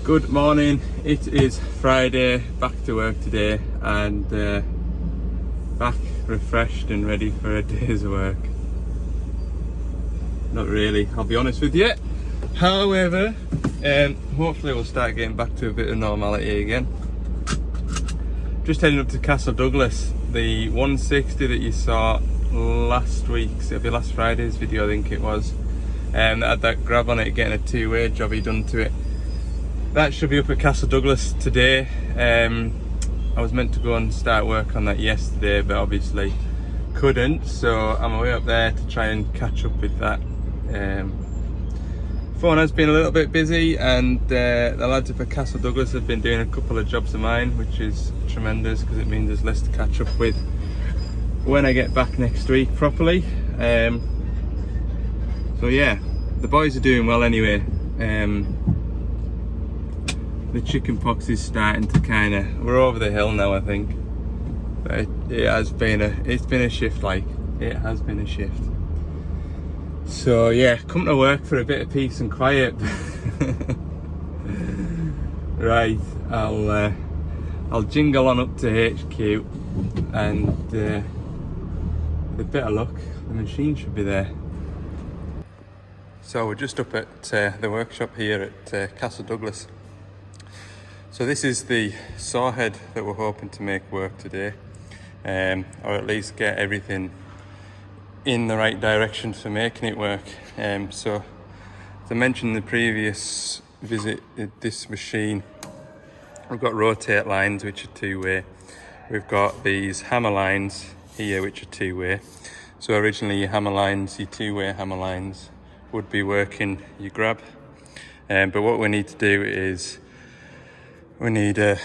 Good morning, it is Friday, back to work today and back refreshed and ready for a day's work. Not really, I'll be honest with you. However, hopefully we'll start getting back to a bit of normality again. Just heading up to Castle Douglas. The 160 that you saw last week's, it'll be last Friday's video I think it was, that had that grab on it getting a two-way jobby done to it. That should be up at Castle Douglas today. I was meant to go and start work on that yesterday, but obviously couldn't, so I'm away up there to try and catch up with that. Phone has been a little bit busy, and the lads up at Castle Douglas have been doing a couple of jobs of mine, which is tremendous because it means there's less to catch up with when I get back next week properly. So yeah, the boys are doing well anyway. The chicken pox is starting to we're over the hill now I think, but it's been a shift, like it has been a shift. So yeah, come to work for a bit of peace and quiet. Right, I'll jingle on up to HQ, and with a bit of luck the machine should be there. So we're just up at the workshop here at Castle Douglas. So this is the saw head that we're hoping to make work today, or at least get everything in the right direction for making it work. So as I mentioned in the previous visit, this machine, we've got rotate lines which are two-way. We've got these hammer lines here which are two-way. So originally your hammer lines, your two-way hammer lines, would be working your grab. But what we need to do is we need a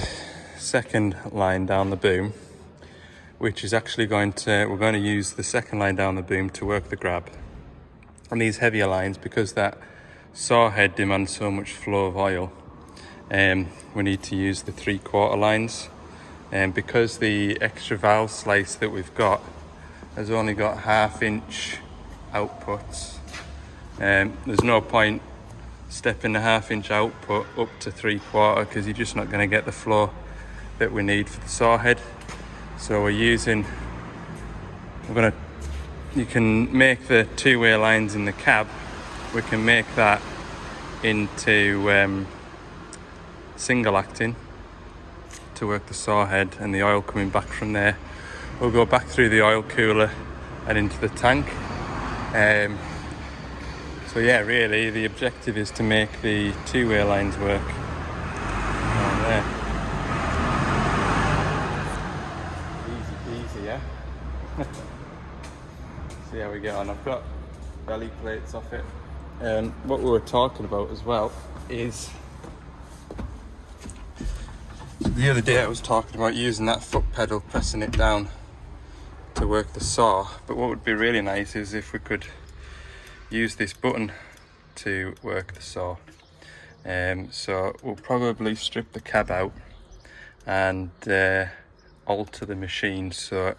second line down the boom, which is actually we're going to use the second line down the boom to work the grab. And these heavier lines, because that saw head demands so much flow of oil, we need to use the 3/4 lines. And because the extra valve slice that we've got has only got 1/2 inch outputs, there's no point stepping the 1/2 inch output up to 3/4 because you're just not going to get the flow that we need for the saw head. So you can make the two-way lines in the cab. We can make that into single acting to work the saw head, and the oil coming back from there will go back through the oil cooler and into the tank. So yeah, really the objective is to make the two-way lines work on there. Easy, yeah. See how we get on. I've got belly plates off it. What we were talking about as well is, the other day I was talking about using that foot pedal, pressing it down to work the saw, but what would be really nice is if we could use this button to work the saw. So we'll probably strip the cab out and alter the machine so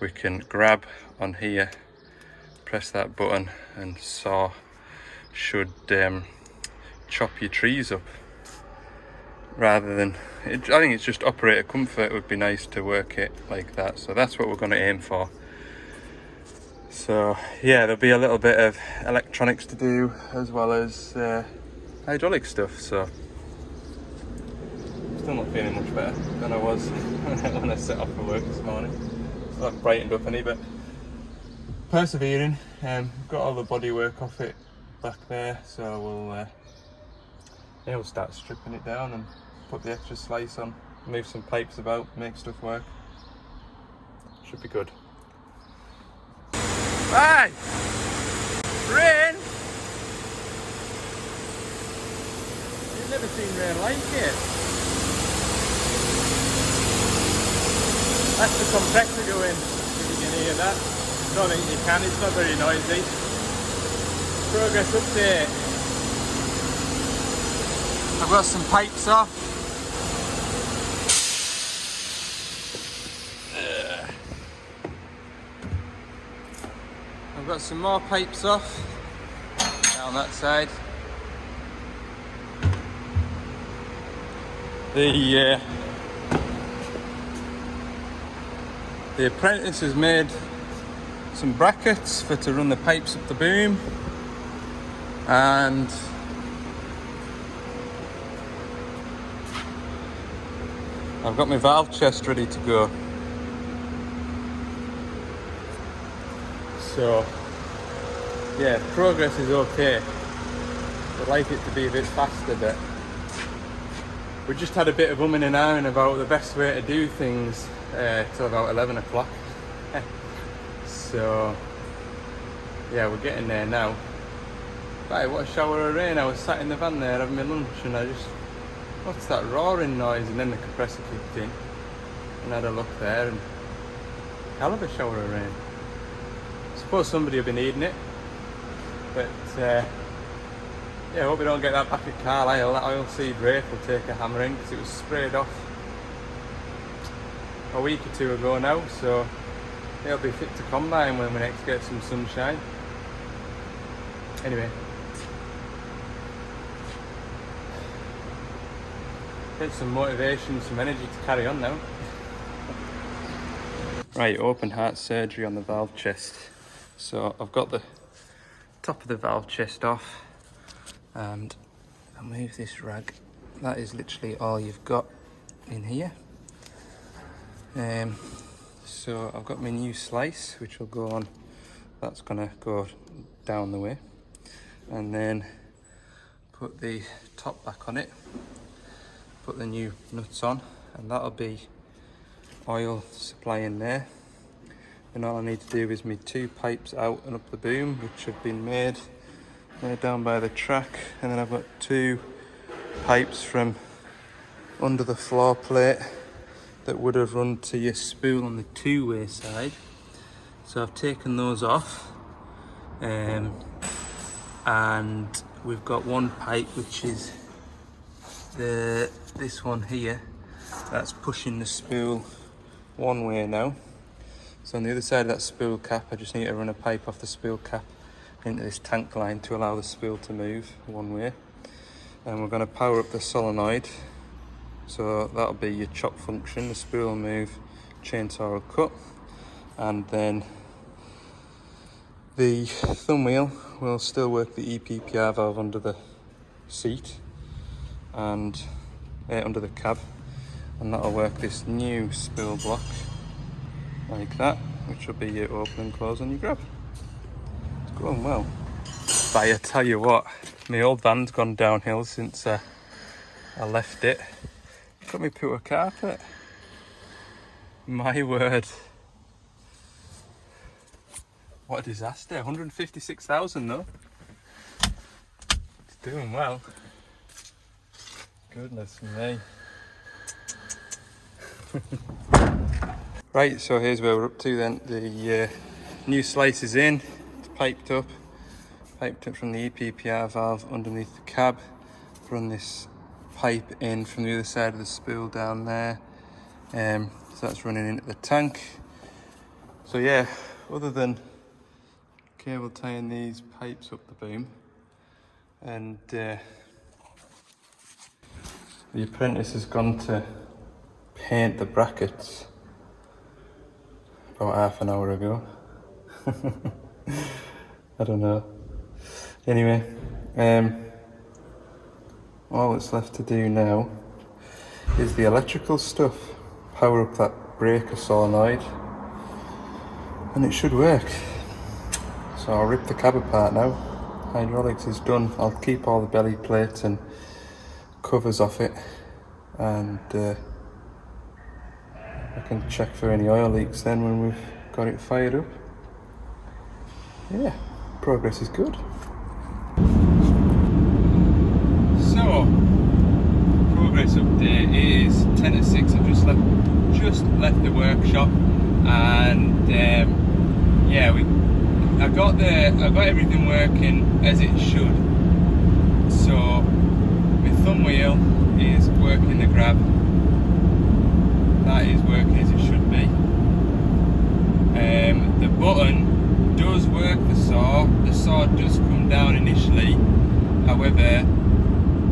we can grab on here, press that button, and saw should chop your trees up, rather than I think it's just operator comfort. It would be nice to work it like that, so that's what we're going to aim for. So yeah, there'll be a little bit of electronics to do as well as hydraulic stuff. So still not feeling much better than I was when I set off for work this morning. It's not brightened up any, but persevering. Got all the bodywork off it back there, so we'll start stripping it down and put the extra slice on, move some pipes about, make stuff work. Should be good. Hey! Rain! You've never seen rain like it. That's the compressor going, if you can hear that. Don't think you can, it's not very noisy. Progress update. I've got some pipes off. I've got some more pipes off down that side. The apprentice has made some brackets for to run the pipes up the boom, and I've got my valve chest ready to go. So yeah, progress is okay. I'd like it to be a bit faster, but we just had a bit of umming and ahhing about the best way to do things till about 11 o'clock. So yeah, we're getting there now. Right, what a shower of rain. I was sat in the van there having my lunch and I just, what's that roaring noise? And then the compressor kicked in and I had a look there and hell of a shower of rain. I suppose somebody will be needing it, but yeah, I hope we don't get that back at Carlisle. That oilseed rape will take a hammering because it was sprayed off a week or two ago now, so it'll be fit to combine when we next get some sunshine. Anyway, get some motivation, some energy to carry on now. Right, open heart surgery on the valve chest. So I've got the top of the valve chest off, and I'll move this rag. That is literally all you've got in here. So I've got my new slice, which will go on, that's gonna go down the way, and then put the top back on it, put the new nuts on, and that'll be oil supply in there. And all I need to do is my 2 pipes out and up the boom, which have been made down by the track, and then I've got 2 pipes from under the floor plate that would have run to your spool on the 2-way side. So I've taken those off, and we've got 1 pipe which is this one here, that's pushing the spool 1 way now. So on the other side of that spool cap, I just need to run a pipe off the spool cap into this tank line to allow the spool to move 1 way. And we're going to power up the solenoid, so that'll be your chop function. The spool will move, chainsaw will cut, and then the thumb wheel will still work the EPPR valve under the seat and under the cab, and that'll work this new spool block like that, which will be your open and close on your grab. It's going well. But I tell you what, my old van's gone downhill since I left it. Got me put a carpet. My word. What a disaster. 156,000 though. It's doing well. Goodness me. Right, so here's where we're up to then. The new slice is in, it's piped up from the EPPR valve underneath the cab. Run this pipe in from the other side of the spool down there. So that's running into the tank. So yeah, other than cable tying these pipes up the boom, and the apprentice has gone to paint the brackets about half an hour ago. I don't know. Anyway, all that's left to do now is the electrical stuff. Power up that breaker solenoid and it should work. So I'll rip the cab apart now. Hydraulics is done. I'll keep all the belly plates and covers off it, and I can check for any oil leaks then when we've got it fired up. Yeah, progress is good. So, progress update is 10 to 6. I've just left the workshop, and yeah, I got everything working as it should. So my thumb wheel is working the grab. That is working as it should be. The button does work the saw. The saw does come down initially. However,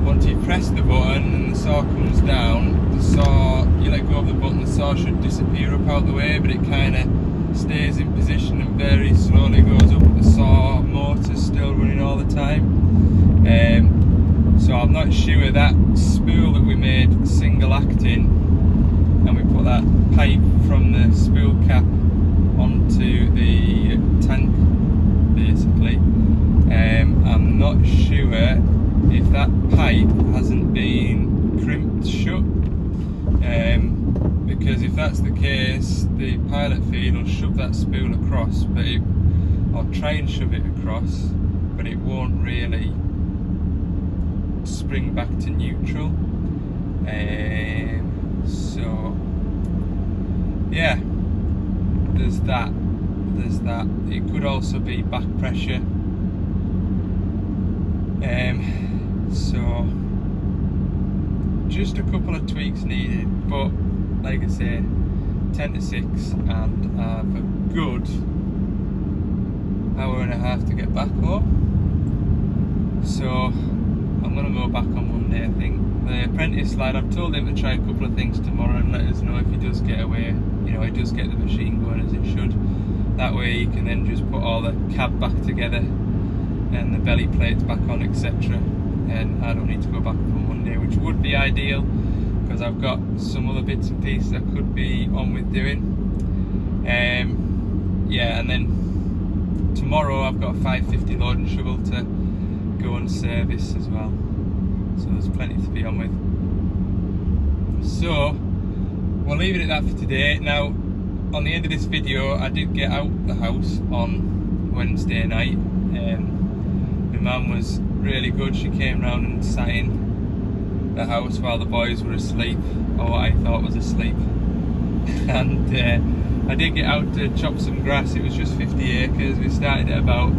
once you press the button and the saw comes down, the saw, you let go of the button, the saw should disappear up out the way, but it kind of stays in position and very slowly goes up. The saw motor's still running all the time. So I'm not sure that spool that we made single acting, and we put that pipe from the spool cap onto the tank basically. I'm not sure if that pipe hasn't been crimped shut, because if that's the case, the pilot feed will shove that spool across, but I'll try and shove it across, but it won't really spring back to neutral. So yeah, there's that. It could also be back pressure. So just a couple of tweaks needed, but like I say, 10 to 6 and I have a good hour and a half to get back home. So I'm going to go back on Monday, I think. The apprentice lad, I've told him to try a couple of things tomorrow and let us know if he does get away, you know, he does get the machine going as it should. That way he can then just put all the cab back together and the belly plates back on, etc. And I don't need to go back on Monday, which would be ideal, because I've got some other bits and pieces I could be on with doing. Yeah, and then tomorrow I've got a 550 loading shovel to go and service as well. So there's plenty to be on with. So we'll leave it at that for today. Now, on the end of this video, I did get out the house on Wednesday night. My mum was really good. She came round and sat in the house while the boys were asleep, or what I thought was asleep. And I did get out to chop some grass. It was just 50 acres. We started at about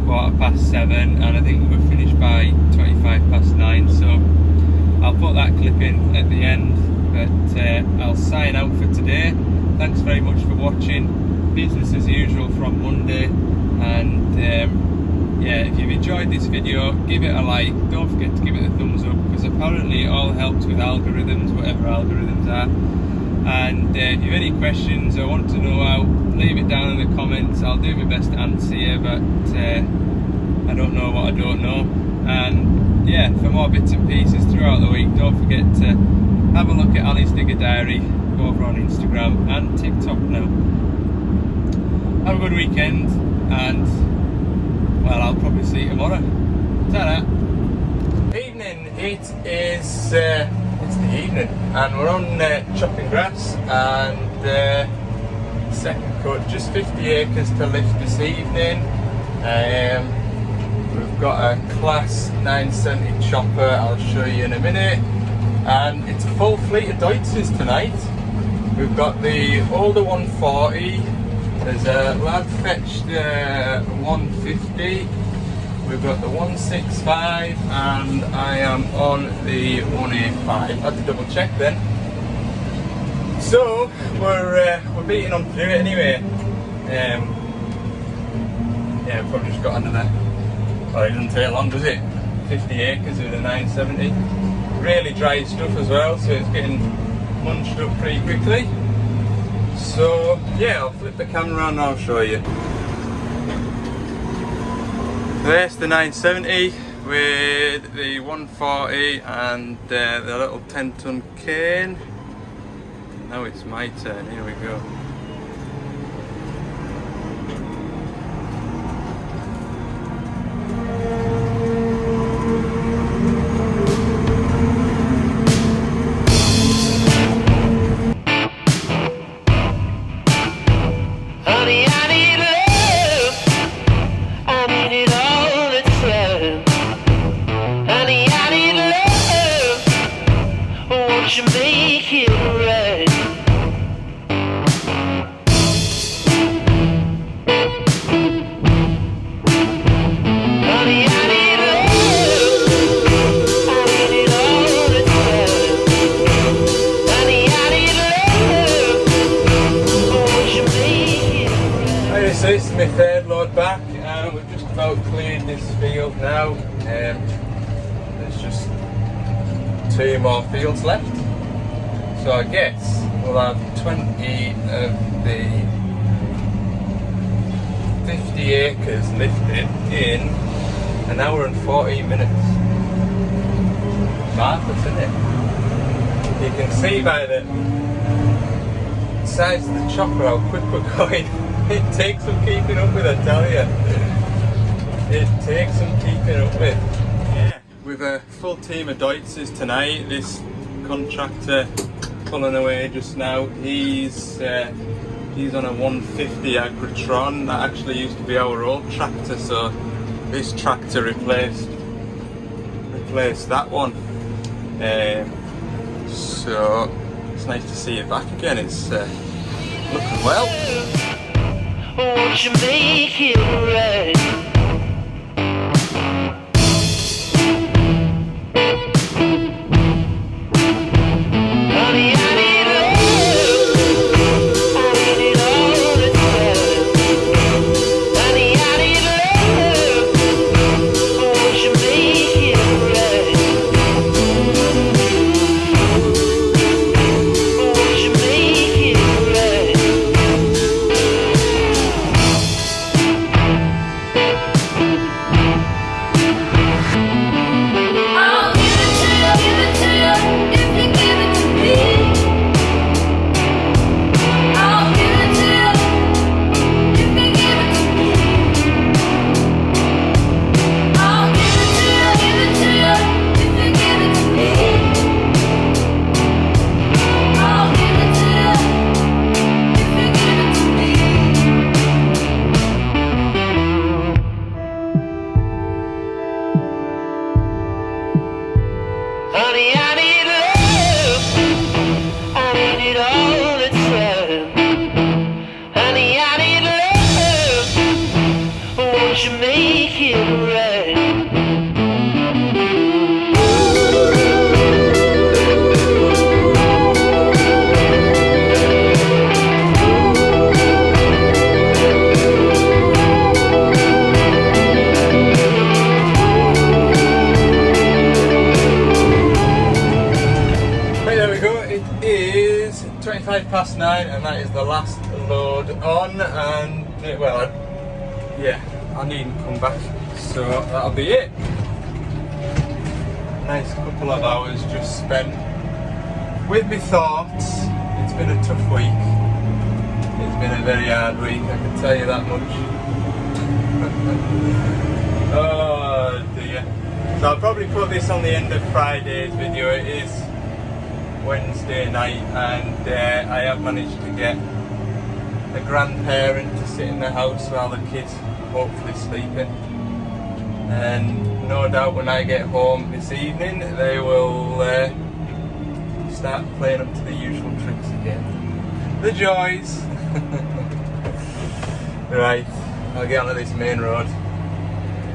7:15, and I think we were finished by 9:25. So I'll put that clip in at the end, but I'll sign out for today. Thanks very much for watching. Business as usual from Monday, and yeah, if you've enjoyed this video, give it a like. Don't forget to give it a thumbs up, because apparently it all helps with algorithms, whatever algorithms are. And if you have any questions or want to know how, leave it down in the comments. I'll do my best to answer you, but I don't know what I don't know. And yeah, for more bits and pieces throughout the week, don't forget to have a look at Ali's Digger Diary over on Instagram and TikTok now. Have a good weekend, and well, I'll probably see you tomorrow. Ta-da! Evening, it's the evening, and we're on chopping grass, and second cut, just 50 acres to lift this evening. We've got a class 970 chopper, I'll show you in a minute, and it's a full fleet of Deutzes tonight. We've got the older 140, there's a lad fetched 150, we've got the 165, and I am on the 185. I had to double check then. So we're beating on through it anyway. Yeah, we've probably just got under there. Well, it doesn't take long, does it? 50 acres with a 970. Really dry stuff as well, so it's getting munched up pretty quickly. So yeah, I'll flip the camera around and I'll show you. There's the 970 with the 140 and the little 10-ton cane. Now it's my turn, here we go. So this is my third load back, and we've just about cleared this field now. There's just 2 more fields left. So I guess we'll have 20 of the 50 acres lifted in an hour and 14 minutes. Marvellous, isn't it? You can see by the size of the chopper how quick we're going. It takes some keeping up with, I tell you. It takes some keeping up with. Yeah. With a full team of Deutzes tonight, this contractor pulling away just now, he's on a 150 Agritron. That actually used to be our old tractor, so this tractor replaced that one. So it's nice to see it back again. It's looking well. Won't you make it right? Is 9:25 and that is the last load on, and well, yeah, I needn't come back, so that'll be it. Nice couple of hours just spent with my thoughts. It's been a tough week. It's been a very hard week, I can tell you that much. Oh dear. So I'll probably put this on the end of Friday's video. It is Wednesday night, and I have managed to get a grandparent to sit in the house while the kids hopefully sleeping, and no doubt when I get home this evening they will start playing up to the usual tricks again. The joys. Right, I'll get onto this main road.